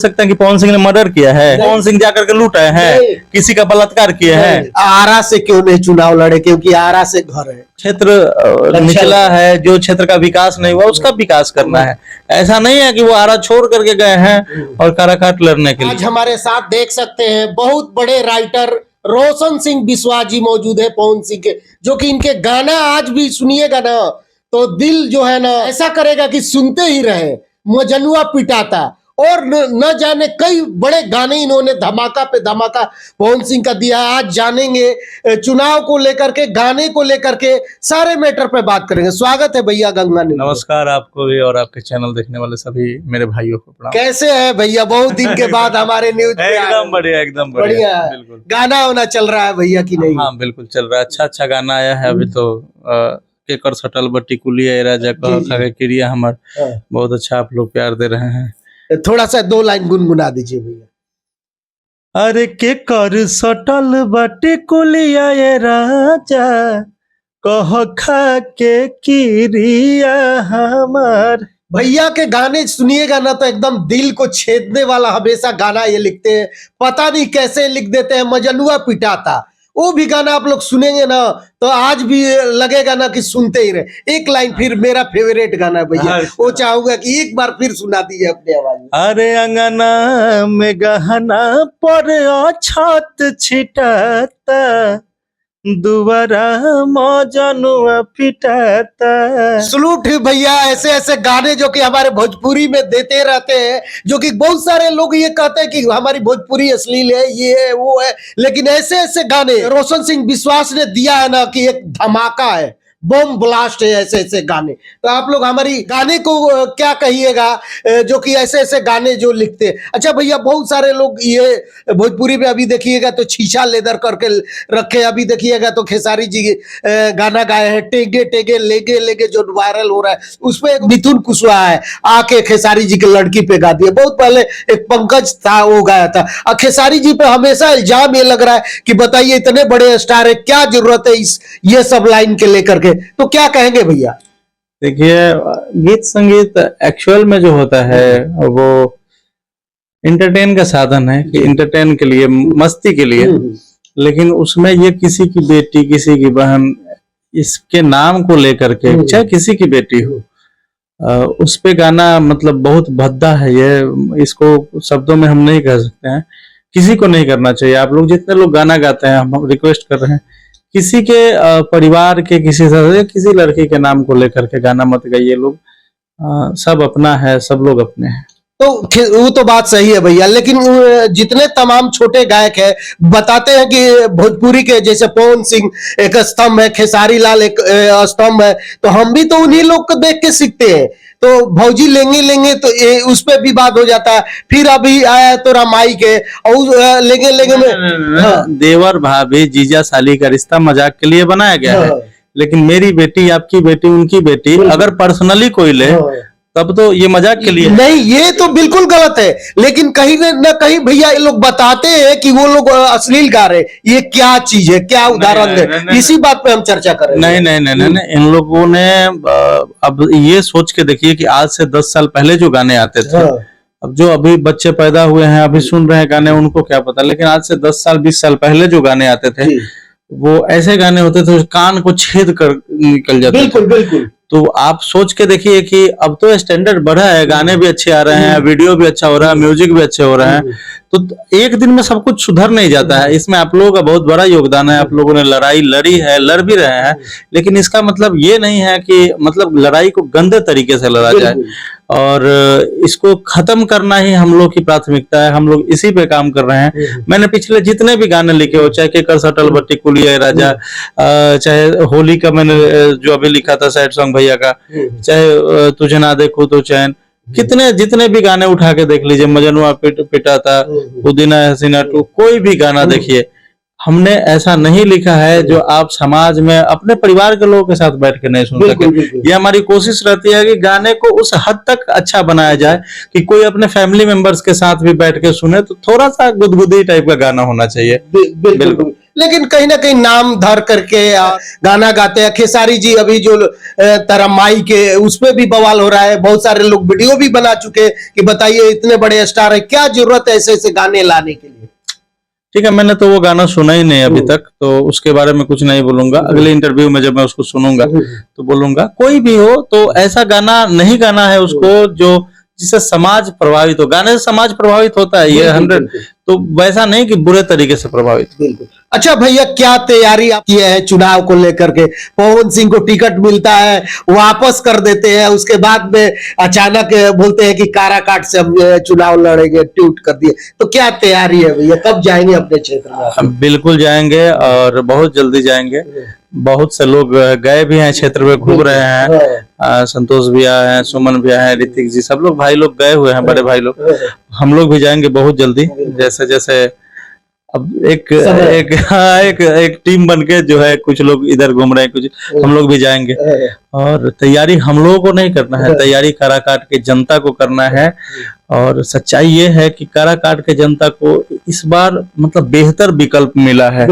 सकते हैं कि पवन सिंह ने मर्डर किया है, पवन सिंह जाकर के लूटा है, किसी का बलात्कार किया है। आरा से क्यों नहीं चुनाव लड़े? क्योंकि आरा से घर है, क्षेत्र निचला है, जो क्षेत्र का विकास नहीं हुआ उसका विकास करना है। ऐसा नहीं है कि वो आरा छोड़ करके गए हैं और काराकाट लड़ने के लिए। आज हमारे साथ देख सकते हैं बहुत बड़े राइटर रोशन सिंह बिस्वा जी मौजूद है पवन सिंह के, जो कि इनके गाना आज भी सुनिएगा ना तो दिल जो है ना ऐसा करेगा कि सुनते ही रहे। मजनुआ पिटाता और न जाने कई बड़े गाने इन्होंने धमाका पे धमाका पवन सिंह का दिया। आज जानेंगे चुनाव को लेकर के, गाने को लेकर के, सारे मैटर पे बात करेंगे। स्वागत है भैया गंगा न्यूज़। नमस्कार आपको भी और आपके चैनल देखने वाले सभी मेरे भाइयों को प्रणाम। कैसे है भैया? बहुत दिन के बाद हमारे न्यूज पे एकदम बढ़िया, एकदम बढ़िया। बिल्कुल। गाना होना चल रहा है भैया की नहीं? हाँ बिल्कुल चल रहा है, अच्छा गाना आया है अभी तो। केकर सटल बट्टी कुलिया राजा क्रिया हमार बहुत अच्छा आप लोग प्यार दे रहे हैं। थोड़ा सा 2 लाइन गुनगुना दीजिए भैया। अरे के कर सटल बाटे कुलिया ये राजा कह खा के किरिया हमार। भैया के गाने सुनिएगा ना तो एकदम दिल को छेदने वाला हमेशा गाना ये लिखते हैं, पता नहीं कैसे लिख देते हैं। मजनुआ पिटाता वो भी गाना आप लोग सुनेंगे ना तो आज भी लगेगा ना कि सुनते ही रहे। एक लाइन फिर मेरा फेवरेट गाना है भैया, वो चाहूंगा कि एक बार फिर सुना दीजिए अपने आवाज में। अरे अंगना में गहना पर छत छिटाता दुबारा मजनुआ पिटाता। सलूट भैया, ऐसे ऐसे गाने जो कि हमारे भोजपुरी में देते रहते हैं, जो कि बहुत सारे लोग ये कहते हैं कि हमारी भोजपुरी अश्लील है, ये है वो है, लेकिन ऐसे ऐसे गाने रोशन सिंह बिस्वास ने दिया है ना कि एक धमाका है, बम ब्लास्ट है ऐसे ऐसे गाने। तो आप लोग हमारी गाने को क्या कहिएगा जो कि ऐसे ऐसे गाने जो लिखते हैं। अच्छा भैया, बहुत सारे लोग ये भोजपुरी में अभी देखिएगा तो छीछा लेदर करके रखे, अभी देखिएगा तो खेसारी जी गाना गाए हैं टेगे टेगे लेगे लेगे जो वायरल हो रहा है, उसपे एक मिथुन कुशवाहा है आके खेसारी जी के लड़की पे गा दिया। बहुत पहले एक पंकज था वो गाया था। और खेसारी जी पे हमेशा इल्जाम ये लग रहा है कि बताइए इतने बड़े स्टार है, क्या जरूरत है इस ये सब लाइन के लेकर के, तो क्या कहेंगे भैया? देखिए, गीत संगीत एक्चुअल में जो होता है वो इंटरटेन का साधन है, कि इंटरटेन के लिए, मस्ती के लिए। लेकिन उसमें ये किसी की बेटी, किसी की बहन, इसके नाम को लेकर के, चाहे किसी की बेटी हो, उस पे गाना मतलब बहुत भद्दा है। ये इसको शब्दों में हम नहीं कह सकते हैं, किसी को नहीं करना चाहिए। आप लोग जितने लोग गाना गाते हैं, हम रिक्वेस्ट कर रहे हैं किसी के परिवार के, किसी लड़की के नाम को लेकर के गाना मत गाइए। लोग सब अपना है, सब लोग अपने हैं। तो वो तो बात सही है भैया, लेकिन जितने तमाम छोटे गायक हैं बताते हैं कि भोजपुरी के जैसे पवन सिंह एक स्तंभ है, खेसारी लाल एक स्तंभ है, तो हम भी तो उन्हीं लोग को देख के सीखते हैं। तो भौजी लेंगे लेंगे तो उस पे भी बात हो जाता है। फिर अभी आया तो रामाई के और लेंगे लेंगे में देवर भाभी जीजा साली का रिश्ता मजाक के लिए बनाया गया है। लेकिन मेरी बेटी, आपकी बेटी, उनकी बेटी अगर पर्सनली कोई ले तब तो ये मजाक के लिए नहीं, ये तो बिल्कुल गलत है। लेकिन कहीं न कहीं भैया ये लोग बताते हैं कि वो लोग अश्लील गा रहे, ये क्या चीज है, क्या उदाहरण है? इसी बात पे हम चर्चा कर रहे हैं। नहीं, इन लोगों ने अब ये सोच के देखिए कि आज से 10 साल पहले जो गाने आते थे, अब जो अभी बच्चे पैदा हुए हैं, अभी सुन रहे हैं गाने, उनको क्या पता। लेकिन आज से 10 साल 20 साल पहले जो गाने आते थे वो ऐसे गाने होते थे कान को छेद कर निकल जाते। बिल्कुल बिल्कुल। तो आप सोच के देखिए कि अब तो स्टैंडर्ड बढ़ा है, गाने भी अच्छे आ रहे हैं, वीडियो भी अच्छा हो रहा है, म्यूजिक भी अच्छे हो रहे हैं। तो एक दिन में सब कुछ सुधर नहीं जाता है। इसमें आप लोगों का बहुत बड़ा योगदान है। आप लोगों ने लड़ाई लड़ी है, लड़ भी रहे हैं, लेकिन इसका मतलब ये नहीं है कि मतलब लड़ाई को गंदे तरीके से लड़ा जाए। और इसको खत्म करना ही हम लोग की प्राथमिकता है। हम लोग इसी पे काम कर रहे हैं। मैंने पिछले जितने भी गाने लिखे हो, चाहे केकर सटल बट्टी कुलिया राजा, चाहे होली का मैंने जो अभी लिखा था सैड सॉन्ग भैया का, चाहे तुझे ना देखो तो चैन, कितने जितने भी गाने उठा के देख लीजिए, मजनुआ पिटा था, पुदीना हसीना टू, कोई भी गाना देखिए, हमने ऐसा नहीं लिखा है जो आप समाज में अपने परिवार के लोगों के साथ बैठ के नहीं सुन सके। ये हमारी कोशिश रहती है कि गाने को उस हद तक अच्छा बनाया जाए कि कोई अपने फैमिली मेंबर्स के साथ भी बैठ के सुने, तो थोड़ा सा गुदगुदी टाइप का गाना होना चाहिए। बिल्कुल। लेकिन कहीं ना कहीं नाम धर करके गाना गाते हैं। खेसारी जी अभी जो तरह माई के उस पे भी बवाल हो रहा है, बहुत सारे लोग वीडियो भी बना चुके कि बताइए इतने बड़े स्टार है, क्या जरूरत है ऐसे ऐसे गाने लाने के लिए। ठीक है, मैंने तो वो गाना सुना ही नहीं अभी तक, तो उसके बारे में कुछ नहीं बोलूंगा। अगले इंटरव्यू में जब मैं उसको सुनूंगा तो बोलूंगा। कोई भी हो तो ऐसा गाना नहीं गाना है उसको जो जिससे समाज प्रभावित हो। गाने से समाज प्रभावित होता है, ये 100, तो वैसा नहीं कि बुरे तरीके से प्रभावित। बिल्कुल। अच्छा भैया, क्या तैयारी आप किए हैं चुनाव को लेकर के? पवन सिंह को टिकट मिलता है, वापस कर देते हैं, उसके बाद में अचानक बोलते हैं कि काराकाट से हम चुनाव लड़ेंगे, ट्वीट कर दिए। तो क्या तैयारी है भैया, कब जाएंगे अपने क्षेत्र में? हम बिल्कुल जाएंगे और बहुत जल्दी जाएंगे। बहुत से लोग गए भी हैं, क्षेत्र में घूम रहे हैं। संतोष भैया हैं, सुमन भैया हैं, ऋतिक जी, सब लोग भाई लोग गए हुए हैं, बड़े भाई लोग। हम लोग भी जाएंगे बहुत जल्दी। जैसे जैसे अब एक टीम बन के जो है, कुछ लोग इधर घूम रहे हैं, कुछ हम लोग भी जाएंगे। और तैयारी हम लोगों को नहीं करना है, तैयारी काराकाट के जनता को करना है। और सच्चाई ये है कि काराकाट के जनता को इस बार मतलब बेहतर विकल्प मिला है,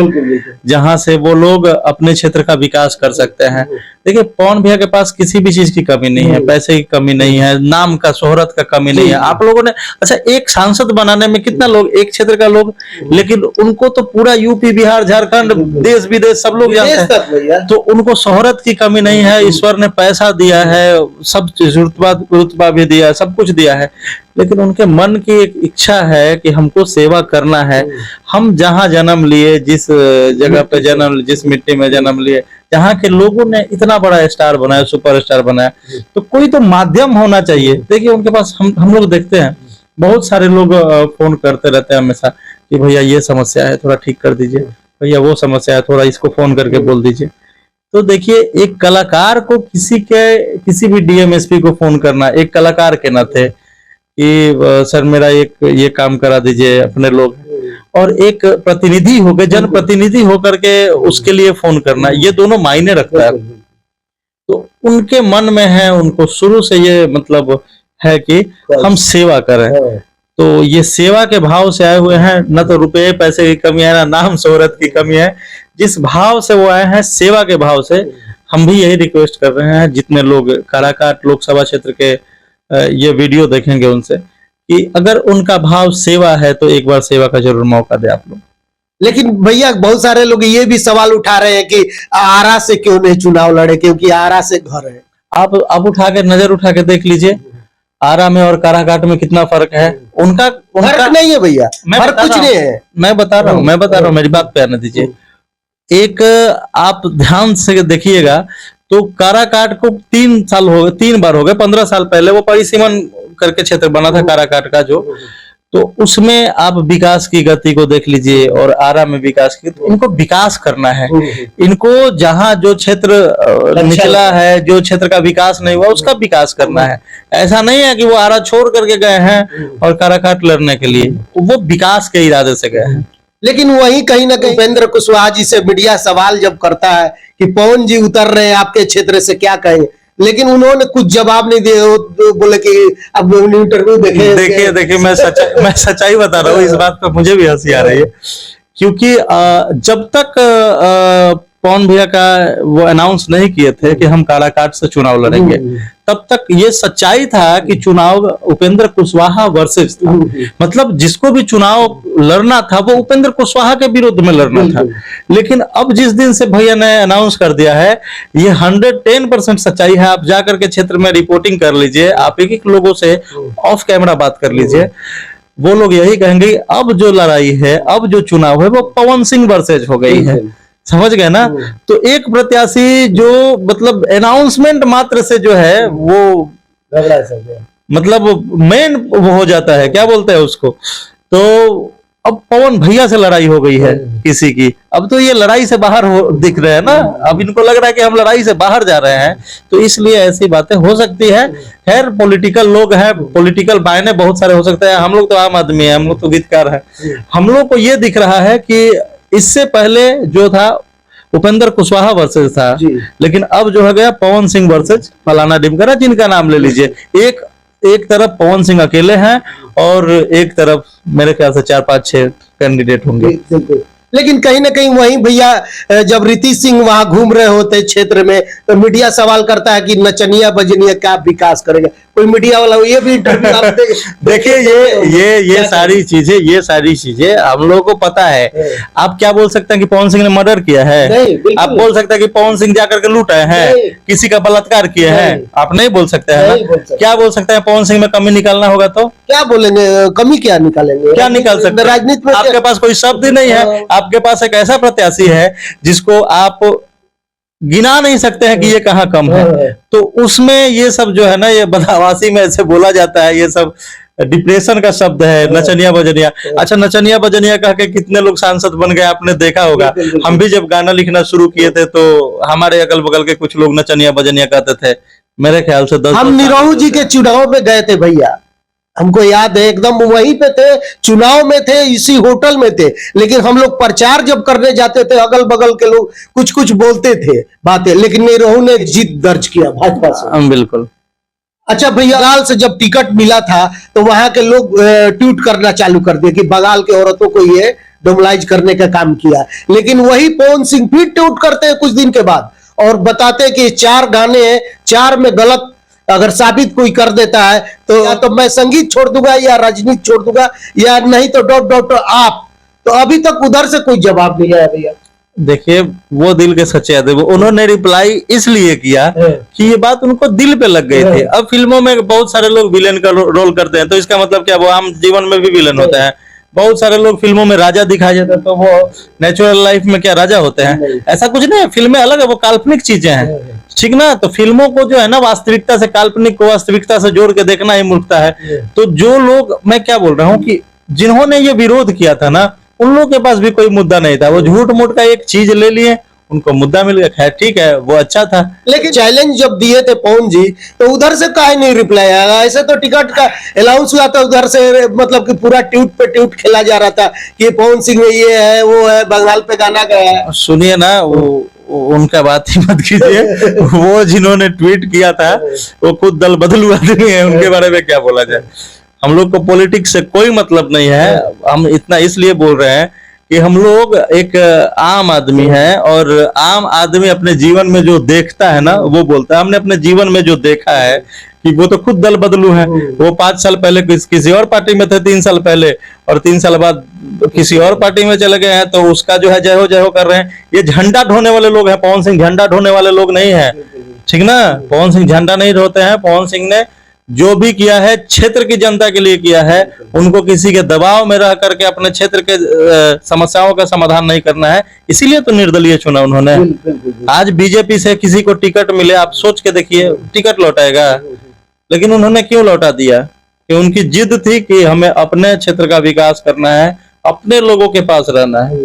जहां से वो लोग अपने क्षेत्र का विकास कर सकते हैं। देखिए, पवन भैया के पास किसी भी चीज की कमी नहीं है, पैसे की कमी नहीं है, नाम का शोहरत का कमी नहीं है। आप लोगों ने अच्छा एक सांसद बनाने में कितना लोग, एक क्षेत्र का लोग, लेकिन उनको तो पूरा यूपी, बिहार, झारखंड, देश विदेश सब लोग जानते हैं। तो उनको शोहरत की कमी नहीं है, ईश्वर ने पैसा दिया है, सब रुतबा भी दिया है, सब कुछ दिया है। लेकिन उनके मन की एक इच्छा है कि हमको सेवा करना है। हम जहां जन्म लिए, जिस जगह पे जन्म, जिस मिट्टी में जन्म लिए, जहाँ के लोगों ने इतना बड़ा स्टार बनाया, सुपरस्टार बनाया, तो कोई तो माध्यम होना चाहिए। देखिए, उनके पास हम लोग देखते हैं बहुत सारे लोग फोन करते रहते हैं हमेशा कि भैया ये समस्या है, थोड़ा ठीक कर दीजिए, भैया वो समस्या है, थोड़ा इसको फोन करके बोल दीजिए। तो देखिए, एक कलाकार को किसी भी डीएम-एसपी को फोन करना एक कलाकार के नाते कि सर मेरा एक ये काम करा दीजिए, अपने लोग, और एक प्रतिनिधि हो गए, जनप्रतिनिधि होकर के उसके लिए फोन करना, ये दोनों मायने रखता है। तो उनके मन में है, उनको शुरू से ये मतलब है कि हम सेवा करें। तो ये सेवा के भाव से आए हुए हैं, न तो रुपए पैसे की कमी है, ना नाम शोहरत की कमी है। जिस भाव से वो आए हैं, सेवा के भाव से, हम भी यही रिक्वेस्ट कर रहे हैं जितने लोग काराकाट लोकसभा क्षेत्र के ये वीडियो देखेंगे उनसे, कि अगर उनका भाव सेवा है तो एक बार सेवा का जरूर मौका दे आप लोग। लेकिन भैया, बहुत सारे लोग ये भी सवाल उठा रहे हैं कि आरा से क्यों नहीं चुनाव लड़े, क्योंकि आरा से घर है। आप उठा के नजर उठा के देख लीजिए, आरा में और काराकाट में कितना फर्क है। उनका फर्क नहीं है भैया, फर्क कुछ नहीं है। मैं बता रहा हूँ, मेरी बात पे आने दीजिए। एक आप ध्यान से देखिएगा तो काराकाट को 3 बार हो गए। 15 साल पहले वो परिसीमन करके क्षेत्र बना था काराकाट का जो, तो उसमें आप विकास की गति को देख लीजिए और आरा में विकास की। तो इनको विकास करना है, इनको जहां जो क्षेत्र निचला है, जो क्षेत्र का विकास नहीं हुआ, उसका विकास करना है। ऐसा नहीं है कि वो आरा छोड़ करके गए हैं और काराकाट लड़ने के लिए, वो विकास के इरादे से गए हैं। लेकिन वही कहीं ना कहीं उपेंद्र कुशवाहा जी से मीडिया सवाल जब करता है कि पवन जी उतर रहे हैं आपके क्षेत्र से, क्या कहें, लेकिन उन्होंने कुछ जवाब नहीं दिए। तो बोले कि अब इंटरव्यू देखिए मैं सच्चाई बता रहा हूँ। इस बात पे मुझे भी हंसी आ रही है, क्योंकि जब तक पवन भैया का वो अनाउंस नहीं किए थे कि हम काराकाट से चुनाव लड़ेंगे, तब तक ये सच्चाई था कि चुनाव उपेंद्र कुशवाहा वर्सेस था। मतलब जिसको भी चुनाव लड़ना था वो उपेंद्र कुशवाहा के विरुद्ध में लड़ना था। लेकिन अब जिस दिन से भैया ने अनाउंस कर दिया है, ये 110% सच्चाई है। आप जाकर के क्षेत्र में रिपोर्टिंग कर लीजिए, आप एक लोगों से ऑफ कैमरा बात कर लीजिए, वो लोग यही कहेंगे अब जो लड़ाई है, अब जो चुनाव है, वो पवन सिंह वर्सेज हो गई है। समझ गए ना? तो एक प्रत्याशी जो मतलब अनाउंसमेंट मात्र से जो है वो मतलब मेन वो हो जाता है, क्या बोलते हैं उसको। तो अब पवन भैया से लड़ाई हो गई है किसी की, अब तो ये लड़ाई से बाहर दिख रहे हैं ना। अब इनको लग रहा है कि हम लड़ाई से बाहर जा रहे हैं, तो इसलिए ऐसी बातें हो सकती है। खैर, पॉलिटिकल लोग हैं, पॉलिटिकल मायने बहुत सारे हो सकते हैं। हम लोग तो आम आदमी है, हम लोग तो गीतकार है। हम लोग को ये दिख रहा है कि इससे पहले जो था उपेंद्र कुशवाहा वर्सेज था, लेकिन अब जो हो गया पवन सिंह वर्सेज फलाना ढिमकाना, जिनका नाम ले लीजिए। एक तरफ पवन सिंह अकेले हैं और एक तरफ मेरे ख्याल से 4, 5, 6 कैंडिडेट होंगे। लेकिन कहीं ना कहीं वहीं भैया जब रीतिश सिंह वहां घूम रहे होते क्षेत्र में तो मीडिया सवाल करता है कि नचनिया बजनिया क्या विकास करेगा, कोई मीडिया वाला ये भी इंटरव्यू आप देखिए ये सारी चीजें हम लोगों को पता है। आप क्या बोल सकते हैं कि पवन सिंह ने मर्डर किया है? नहीं, बिल्कुल आप बोल सकते हैं कि पवन सिंह जाकर के लूटा है, नहीं। किसी का बलात्कार किया है? आप नहीं बोल सकते हैं नहीं ना? बोल सकते। क्या बोल सकते हैं? पवन सिंह में कमी निकालना होगा तो क्या बोलेंगे, कमी क्या निकालेंगे, क्या निकाल सकते हैं? राजनीति में आपके पास कोई शब्द ही नहीं है। आपके पास एक ऐसा प्रत्याशी है जिसको आप गिना नहीं सकते हैं कि ये कहाँ कम है। तो उसमें ये सब जो है ना, ये बदहवासी में ऐसे बोला जाता है, ये सब डिप्रेशन का शब्द है, नचनिया बजनिया। अच्छा, नचनिया बजनिया कह के कितने लोग सांसद बन गए आपने देखा होगा। हम भी जब गाना लिखना शुरू किए थे तो हमारे अगल बगल के कुछ लोग नचनिया बजनिया कहते थे। मेरे ख्याल से 10 हम निरहू जी के चुनाव में गए थे भैया, हमको याद है, एकदम वहीं पे थे, चुनाव में थे, इसी होटल में थे। लेकिन हम लोग प्रचार जब करने जाते थे, अगल बगल के लोग कुछ कुछ बोलते थे बातें, लेकिन निरहू ने जीत दर्ज किया भाजपा से। बिल्कुल। अच्छा भैया, बंगाल से जब टिकट मिला था तो वहां के लोग ट्वीट करना चालू कर दिए कि बंगाल के औरतों को ये डोमलाइज करने का काम किया। लेकिन वही पवन सिंह फिर ट्वीट करते हैं कुछ दिन के बाद और बताते हैं कि 4 गाने हैं, 4 में गलत अगर साबित कोई कर देता है तो या तो मैं संगीत छोड़ दूंगा या राजनीति छोड़ दूंगा, या नहीं तो डॉट डॉट आप। तो अभी तक उधर से कोई जवाब नहीं आया भैया। देखिए, वो दिल के सच्चे आदमी, उन्होंने रिप्लाई इसलिए किया कि ये बात उनको दिल पे लग गई थी। अब फिल्मों में बहुत सारे लोग विलेन का रोल करते हैं, तो इसका मतलब क्या, वो आम जीवन में भी विलेन होता है। बहुत सारे लोग फिल्मों में राजा दिखाए जाते हैं, तो वो नेचुरल लाइफ में क्या राजा होते हैं? ऐसा कुछ नहीं है, फिल्में अलग है, वो काल्पनिक चीजें हैं, ठीक ना। तो फिल्मों को जो है ना, वास्तविकता से काल्पनिक को वास्तविकता से जोड़ के देखना ही मूर्खता है। तो जो लोग, मैं क्या बोल रहा हूँ कि जिन्होंने ये विरोध किया था ना, उन लोगों के पास भी कोई मुद्दा नहीं था। वो झूठ मूठ का एक चीज ले लिए, उनको मुद्दा मिल गया, खैर ठीक है, वो अच्छा था। लेकिन चैलेंज जब दिए थे पवन जी तो उधर से काहे नहीं रिप्लाई आया? ऐसे तो टिकट का अनाउंस हुआ था, उधर से मतलब कि पूरा ट्वीट पे ट्वीट खेला जा रहा था कि पवन सिंह में ये है, वो है, बंगाल पे गाना गया है। सुनिए ना, वो उनका बात ही मत कीजिए। वो जिन्होंने ट्वीट किया था वो खुद दल बदलू आदमी है, उनके बारे में क्या बोला जाए। हम लोग को पॉलिटिक्स से कोई मतलब नहीं है। हम इतना इसलिए बोल रहे हैं कि हम लोग एक आम आदमी है, और आम आदमी अपने जीवन में जो देखता है ना वो बोलता है। हमने अपने जीवन में जो देखा है कि वो तो खुद दल बदलू है। वो 5 साल पहले किसी और पार्टी में थे, 3 साल पहले, और 3 साल बाद किसी और पार्टी में चले गए हैं, तो उसका जो है जय हो कर रहे हैं। ये झंडा ढोने वाले लोग हैं, पवन सिंह झंडा ढोने वाले लोग नहीं है, ठीक ना। पवन सिंह झंडा नहीं ढोते हैं। पवन सिंह ने जो भी किया है क्षेत्र की जनता के लिए किया है। उनको किसी के दबाव में रह करके अपने क्षेत्र के समस्याओं का समाधान नहीं करना है, इसीलिए तो निर्दलीय चुना उन्होंने। आज बीजेपी से किसी को टिकट मिले, आप सोच के देखिए, टिकट लौटाएगा? लेकिन उन्होंने क्यों लौटा दिया? कि उनकी जिद थी कि हमें अपने क्षेत्र का विकास करना है, अपने लोगों के पास रहना है।